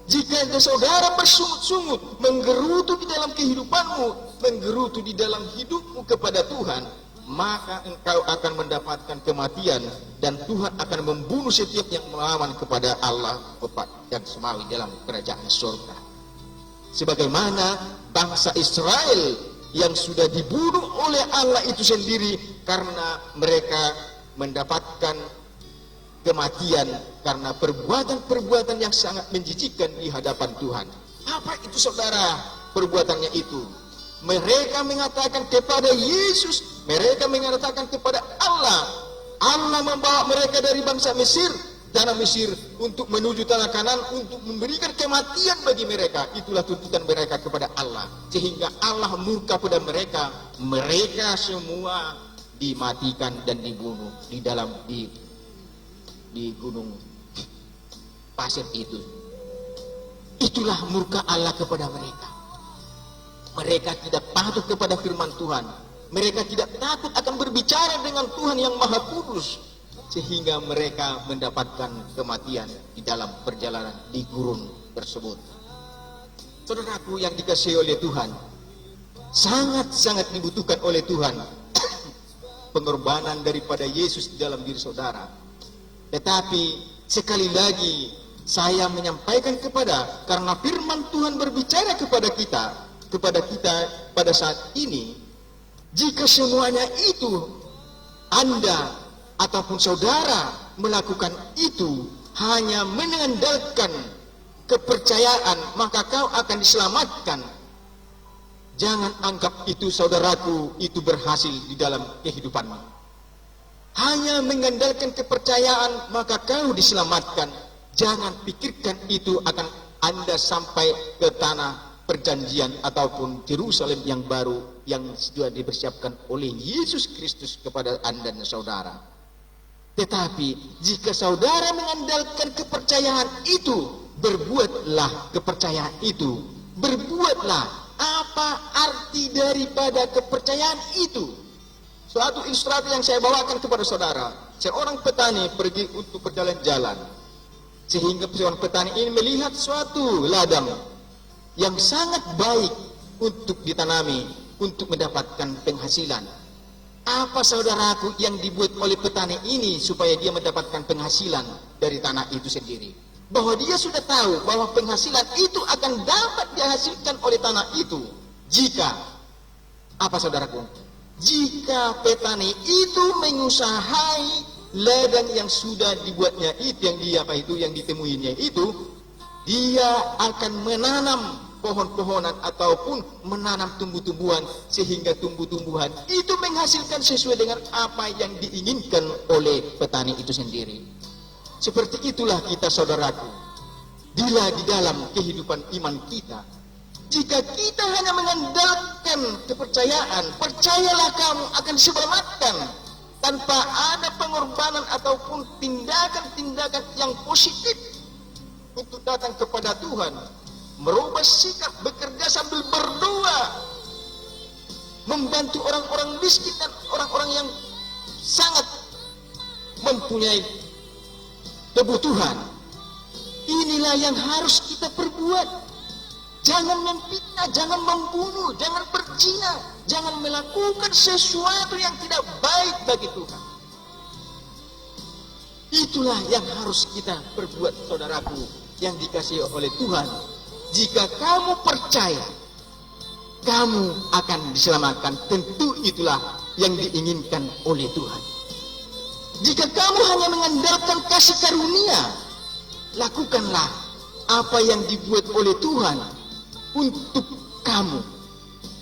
Jika saudara bersungut-sungut, menggerutu di dalam kehidupanmu, menggerutu di dalam hidupmu kepada Tuhan, maka engkau akan mendapatkan kematian, dan Tuhan akan membunuh setiap yang melawan kepada Allah Bapa yang semawi dalam kerajaan surga. Sebagaimana bangsa Israel yang sudah dibunuh oleh Allah itu sendiri karena mereka mendapatkan kematian karena perbuatan-perbuatan yang sangat menjijikkan di hadapan Tuhan. Apa itu saudara perbuatannya itu? Mereka mengatakan kepada Yesus, mereka mengatakan kepada Allah. Allah membawa mereka dari bangsa Mesir, tanah Mesir, untuk menuju tanah Kanaan, untuk memberikan kematian bagi mereka. Itulah tuntutan mereka kepada Allah, sehingga Allah murka pada mereka. Mereka semua dimatikan dan dibunuh di dalam di gunung pasir itu. Itulah murka Allah kepada mereka. Mereka tidak patuh kepada firman Tuhan. Mereka tidak takut akan berbicara dengan Tuhan yang Maha Kudus, sehingga mereka mendapatkan kematian di dalam perjalanan di gurun tersebut. Saudaraku yang dikasihi oleh Tuhan, sangat-sangat dibutuhkan oleh Tuhan pengorbanan daripada Yesus di dalam diri saudara. Tetapi sekali lagi saya menyampaikan karena firman Tuhan berbicara kepada kita pada saat ini, jika semuanya itu Anda ataupun saudara melakukan itu hanya mengandalkan kepercayaan, maka kau akan diselamatkan. Jangan anggap itu saudaraku itu berhasil di dalam kehidupanmu. Hanya mengandalkan kepercayaan maka kau diselamatkan. Jangan pikirkan itu akan Anda sampai ke tanah perjanjian ataupun Yerusalem yang baru yang sudah dipersiapkan oleh Yesus Kristus kepada Anda dan saudara. Tetapi jika saudara mengandalkan kepercayaan itu, berbuatlah kepercayaan itu. Berbuatlah apa arti daripada kepercayaan itu. Suatu ilustrasi yang saya bawakan kepada saudara, seorang petani pergi untuk berjalan-jalan, sehingga seorang petani ini melihat suatu ladang yang sangat baik untuk ditanami, untuk mendapatkan penghasilan. Apa saudaraku yang dibuat oleh petani ini supaya dia mendapatkan penghasilan dari tanah itu sendiri? Bahwa dia sudah tahu bahwa penghasilan itu akan dapat dihasilkan oleh tanah itu jika, apa saudaraku? Jika petani itu mengusahakan ladang yang sudah dibuatnya itu, yang ditemuinya itu, dia akan menanam pohon-pohonan ataupun menanam tumbuh-tumbuhan sehingga tumbuh-tumbuhan itu menghasilkan sesuai dengan apa yang diinginkan oleh petani itu sendiri. Seperti itulah kita, saudaraku, bila di dalam kehidupan iman kita, jika kita hanya mengandalkan kepercayaan, percayalah kamu akan diselamatkan tanpa ada pengorbanan ataupun tindakan-tindakan yang positif untuk datang kepada Tuhan, merubah sikap, bekerja sambil berdoa, membantu orang-orang miskin dan orang-orang yang sangat mempunyai kebutuhan. Inilah yang harus kita perbuat. Jangan memfitnah, jangan membunuh, jangan berzina, jangan melakukan sesuatu yang tidak baik bagi Tuhan. Itulah yang harus kita perbuat, saudaraku, yang dikasihi oleh Tuhan. Jika kamu percaya, kamu akan diselamatkan. Tentu itulah yang diinginkan oleh Tuhan. Jika kamu hanya mengandalkan kasih karunia, lakukanlah apa yang dibuat oleh Tuhan untuk kamu,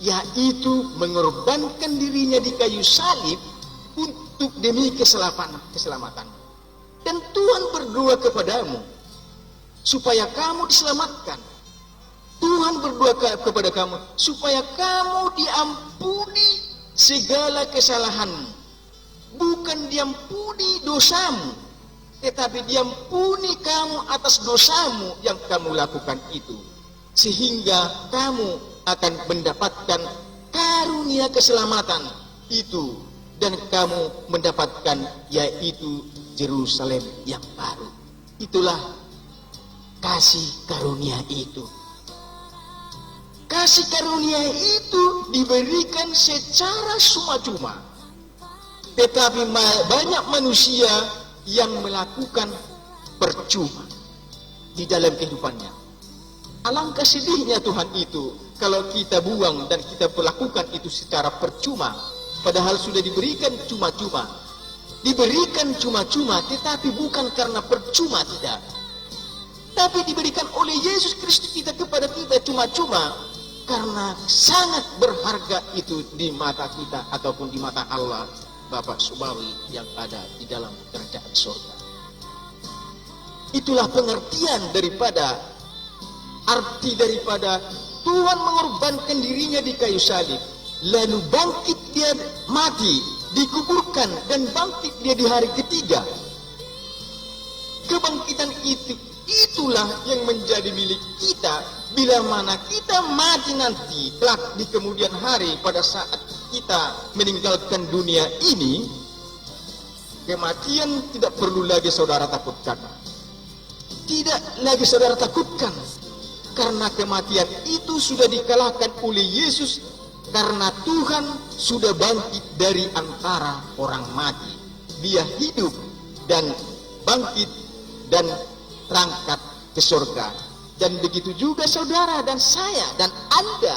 yaitu mengorbankan dirinya di kayu salib untuk demi keselamatan. Dan Tuhan berdoa kepadamu supaya kamu diselamatkan. Tuhan berdoa kepada kamu supaya kamu diampuni segala kesalahanmu. Bukan diampuni dosamu, tetapi diampuni kamu atas dosamu yang kamu lakukan itu, sehingga kamu akan mendapatkan karunia keselamatan itu, dan kamu mendapatkan yaitu Yerusalem yang baru. Itulah kasih karunia itu. Kasih karunia itu diberikan secara cuma-cuma, tetapi banyak manusia yang melakukan percuma di dalam kehidupannya. Alangkah sedihnya Tuhan itu kalau kita buang dan kita melakukan itu secara percuma, padahal sudah diberikan cuma-cuma. Diberikan cuma-cuma, tetapi bukan karena percuma, tidak. Tapi diberikan oleh Yesus Kristus kita kepada kita cuma-cuma karena sangat berharga itu di mata kita ataupun di mata Allah Bapa Surgawi yang ada di dalam kerajaan surga. Itulah pengertian daripada arti daripada Tuhan mengorbankan dirinya di kayu salib, lalu bangkit dia mati, dikuburkan dan bangkit dia di hari ketiga. Kebangkitan itulah yang menjadi milik kita bila mana kita mati nanti kelak di kemudian hari. Pada saat kita meninggalkan dunia ini, kematian tidak perlu lagi saudara takutkan. Tidak lagi saudara takutkan, karena kematian itu sudah dikalahkan oleh Yesus, karena Tuhan sudah bangkit dari antara orang mati. Dia hidup dan bangkit dan terangkat ke surga. Dan begitu juga saudara dan saya dan Anda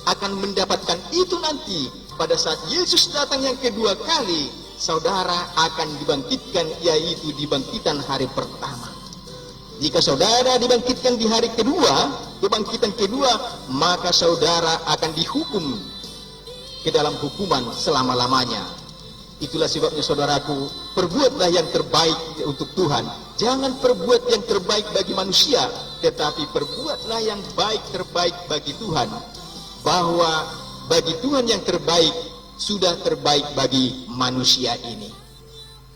akan mendapatkan itu nanti pada saat Yesus datang yang kedua kali. Saudara akan dibangkitkan, yaitu dibangkitan hari pertama. Jika saudara dibangkitkan di hari kedua, kebangkitan kedua, maka saudara akan dihukum ke dalam hukuman selama-lamanya. Itulah sebabnya saudaraku, perbuatlah yang terbaik untuk Tuhan. Jangan perbuat yang terbaik bagi manusia, tetapi perbuatlah yang terbaik bagi Tuhan. Bahwa bagi Tuhan yang terbaik sudah terbaik bagi manusia ini.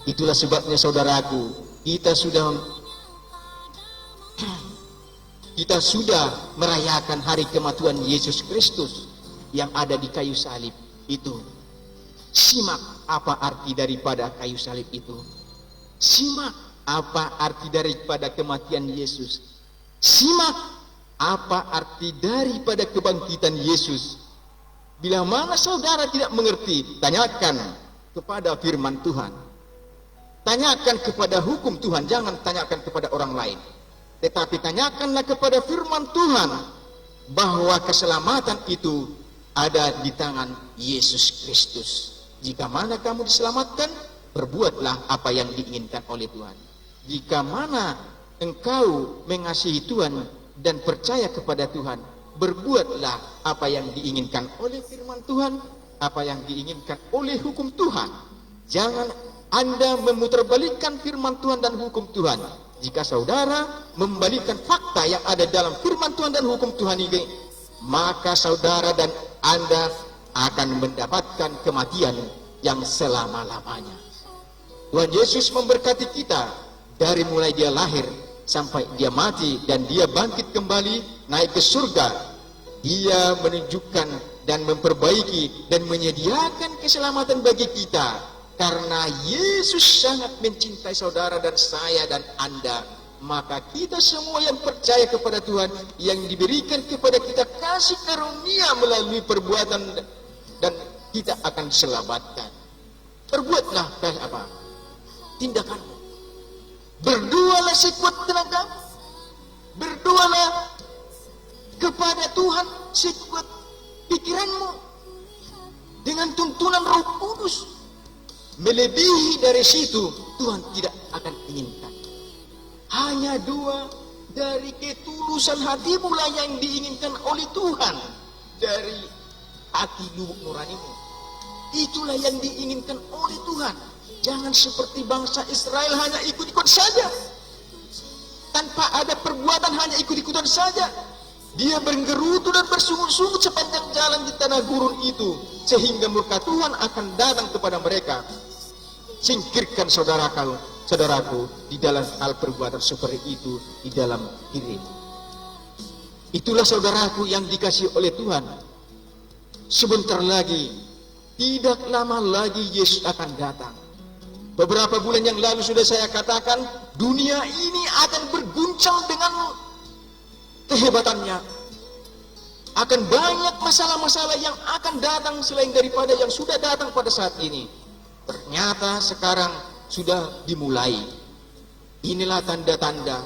Itulah sebabnya saudaraku, kita sudah merayakan hari kematian Yesus Kristus yang ada di kayu salib itu. Simak apa arti daripada kayu salib itu. Simak apa arti daripada kematian Yesus. Simak apa arti daripada kebangkitan Yesus. Bila mana saudara tidak mengerti, tanyakan kepada firman Tuhan. Tanyakan kepada hukum Tuhan, jangan tanyakan kepada orang lain. Tetapi tanyakanlah kepada firman Tuhan bahwa keselamatan itu ada di tangan Yesus Kristus. Jika mana kamu diselamatkan, berbuatlah apa yang diinginkan oleh Tuhan. Jika mana engkau mengasihi Tuhan, dan percaya kepada Tuhan, berbuatlah apa yang diinginkan oleh firman Tuhan, apa yang diinginkan oleh hukum Tuhan. Jangan Anda memutarbalikkan firman Tuhan dan hukum Tuhan. Jika saudara membalikkan fakta yang ada dalam firman Tuhan dan hukum Tuhan ini, maka saudara dan Anda akan mendapatkan kematian yang selama-lamanya. Tuhan Yesus memberkati kita dari mulai dia lahir sampai dia mati dan dia bangkit kembali naik ke surga. Dia menunjukkan dan memperbaiki dan menyediakan keselamatan bagi kita. Karena Yesus sangat mencintai saudara dan saya dan Anda, maka kita semua yang percaya kepada Tuhan, yang diberikan kepada kita kasih karunia melalui perbuatan, dan kita akan diselamatkan. Perbuatlah apa? Tindakanmu. Berdoalah sekuat tenaga. Berdoalah kepada Tuhan sekuat pikiranmu dengan tuntunan Roh Kudus. Melebihi dari situ Tuhan tidak akan inginkan. Hanya dua dari ketulusan hatimu lah yang diinginkan oleh Tuhan, dari hati lubuk nuranimu. Itulah yang diinginkan oleh Tuhan. Jangan seperti bangsa Israel hanya ikut-ikut saja, tanpa ada perbuatan, hanya ikut-ikutan saja. Dia bergerutu dan bersungut-sungut sepanjang jalan di tanah gurun itu, sehingga murka Tuhan akan datang kepada mereka. Singkirkan saudaraku di dalam hal perbuatan seperti itu di dalam dirimu. Itulah saudaraku yang dikasihi oleh Tuhan. Sebentar lagi, tidak lama lagi Yesus akan datang. Beberapa bulan yang lalu sudah saya katakan, dunia ini akan berguncang dengan kehebatannya. Akan banyak masalah-masalah yang akan datang selain daripada yang sudah datang pada saat ini. Ternyata sekarang sudah dimulai. Inilah tanda-tanda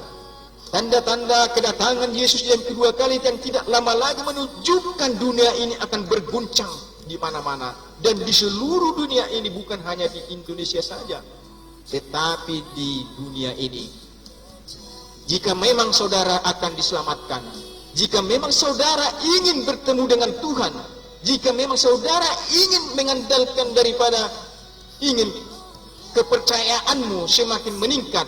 kedatangan Yesus yang kedua kali, yang tidak lama lagi menunjukkan dunia ini akan berguncang di mana-mana dan di seluruh dunia ini, bukan hanya di Indonesia saja, tetapi di dunia ini. Jika memang saudara akan diselamatkan, jika memang saudara ingin bertemu dengan Tuhan, jika memang saudara ingin mengandalkan daripada ingin kepercayaanmu semakin meningkat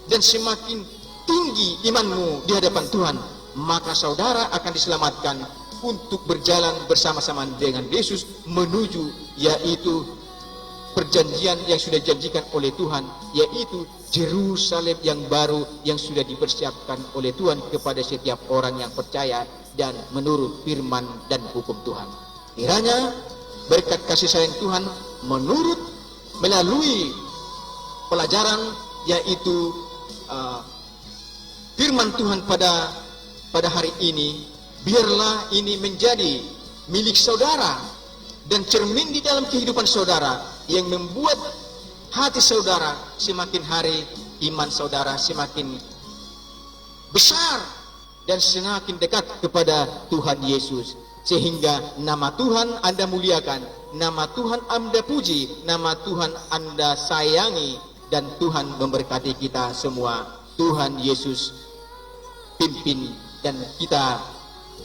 dan semakin tinggi imanmu di hadapan Tuhan, maka saudara akan diselamatkan untuk berjalan bersama-sama dengan Yesus menuju yaitu perjanjian yang sudah dijanjikan oleh Tuhan, yaitu Yerusalem yang baru yang sudah dipersiapkan oleh Tuhan kepada setiap orang yang percaya dan menurut firman dan hukum Tuhan. Kiranya berkat kasih sayang Tuhan menurut melalui pelajaran yaitu firman Tuhan pada hari ini, biarlah ini menjadi milik saudara dan cermin di dalam kehidupan saudara yang membuat hati saudara semakin hari iman saudara semakin besar dan semakin dekat kepada Tuhan Yesus, sehingga nama Tuhan Anda muliakan, nama Tuhan Anda puji, nama Tuhan Anda sayangi, dan Tuhan memberkati kita semua. Tuhan Yesus pimpin dan kita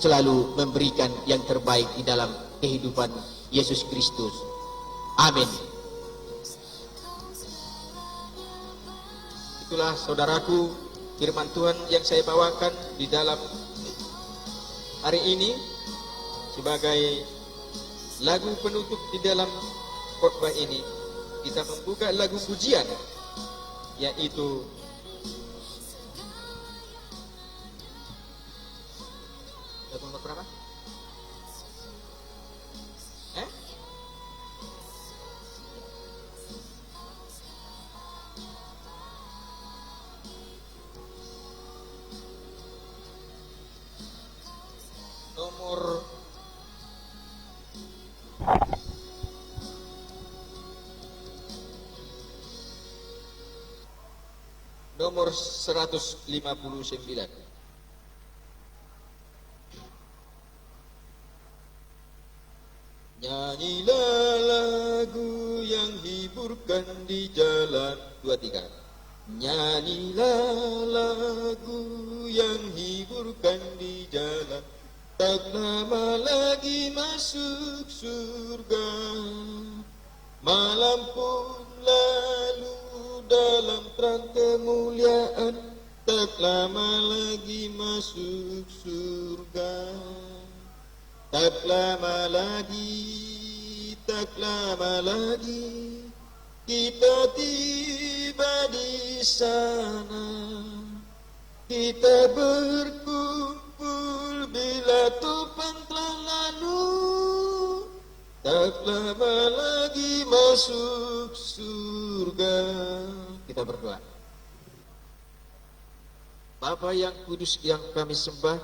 selalu memberikan yang terbaik di dalam kehidupan Yesus Kristus. Amin. Itulah saudaraku firman Tuhan yang saya bawakan di dalam hari ini sebagai lagu penutup di dalam khotbah ini. Kita membuka lagu pujian, yaitu lagu nomor berapa? Nomor 159. Nyanyilah lagu yang hiburkan di jalan. 2, 3. Nyanyilah lagu yang hiburkan di jalan, tak lama lagi masuk surga. Malam pun lalu dalam terang kemuliaan, tak lama lagi masuk surga. Tak lama lagi kita tiba di sana. Kita berkumpul bila topan telah lalu, tak lama lagi masuk surga. Kita berdoa. Bapa yang kudus yang kami sembah,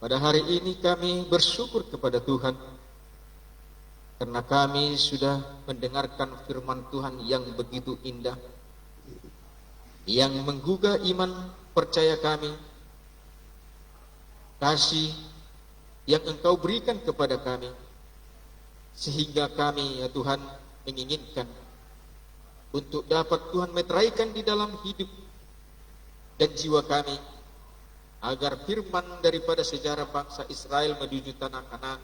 pada hari ini kami bersyukur kepada Tuhan karena kami sudah mendengarkan firman Tuhan yang begitu indah, yang menggugah iman percaya kami, kasih yang Engkau berikan kepada kami, sehingga kami ya Tuhan menginginkan untuk dapat Tuhan meteraikan di dalam hidup dan jiwa kami, agar firman daripada sejarah bangsa Israel menuju tanah Kanaan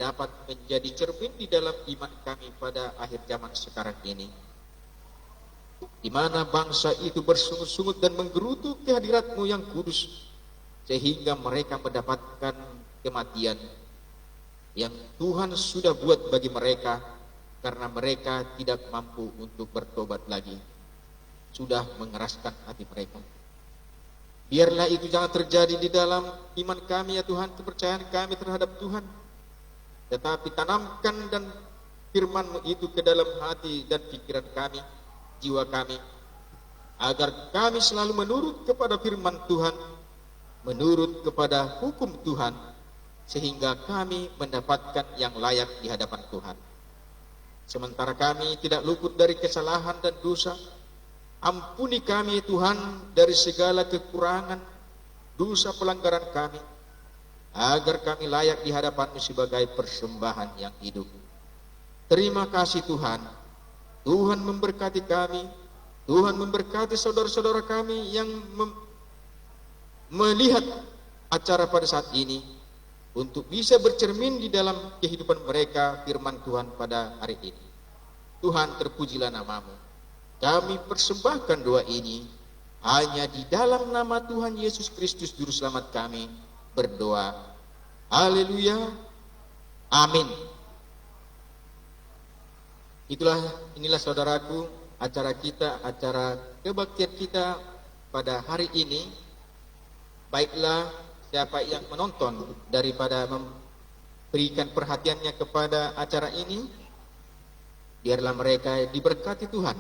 dapat menjadi cermin di dalam iman kami pada akhir zaman sekarang ini, di mana bangsa itu bersungut-sungut dan menggerutu kehadirat-Mu yang kudus, sehingga mereka mendapatkan kematian yang Tuhan sudah buat bagi mereka, karena mereka tidak mampu untuk bertobat lagi, sudah mengeraskan hati mereka. Biarlah itu jangan terjadi di dalam iman kami ya Tuhan, kepercayaan kami terhadap Tuhan, tetapi tanamkan dan firman-Mu itu ke dalam hati dan pikiran kami, jiwa kami, agar kami selalu menurut kepada firman Tuhan, menurut kepada hukum Tuhan, sehingga kami mendapatkan yang layak di hadapan Tuhan. Sementara kami tidak luput dari kesalahan dan dosa, ampuni kami Tuhan dari segala kekurangan, dosa pelanggaran kami, agar kami layak di hadapan-Mu sebagai persembahan yang hidup. Terima kasih Tuhan. Tuhan memberkati kami, Tuhan memberkati saudara-saudara kami yang melihat acara pada saat ini, untuk bisa bercermin di dalam kehidupan mereka firman Tuhan pada hari ini. Tuhan, terpujilah nama-Mu. Kami persembahkan doa ini hanya di dalam nama Tuhan Yesus Kristus Juru Selamat kami berdoa. Haleluya. Amin. Inilah saudaraku acara kita, acara kebaktian kita pada hari ini. Baiklah siapa yang menonton daripada memberikan perhatiannya kepada acara ini, biarlah mereka diberkati Tuhan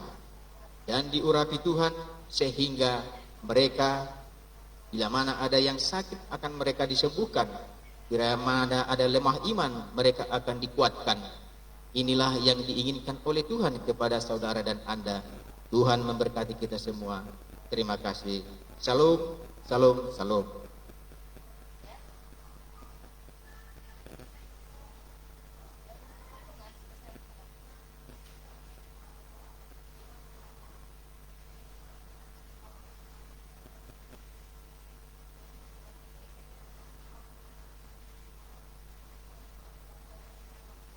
dan diurapi Tuhan, sehingga mereka bila mana ada yang sakit akan mereka disembuhkan, bila mana ada lemah iman mereka akan dikuatkan. Inilah yang diinginkan oleh Tuhan kepada saudara dan Anda. Tuhan memberkati kita semua. Terima kasih. Shalom, shalom, shalom.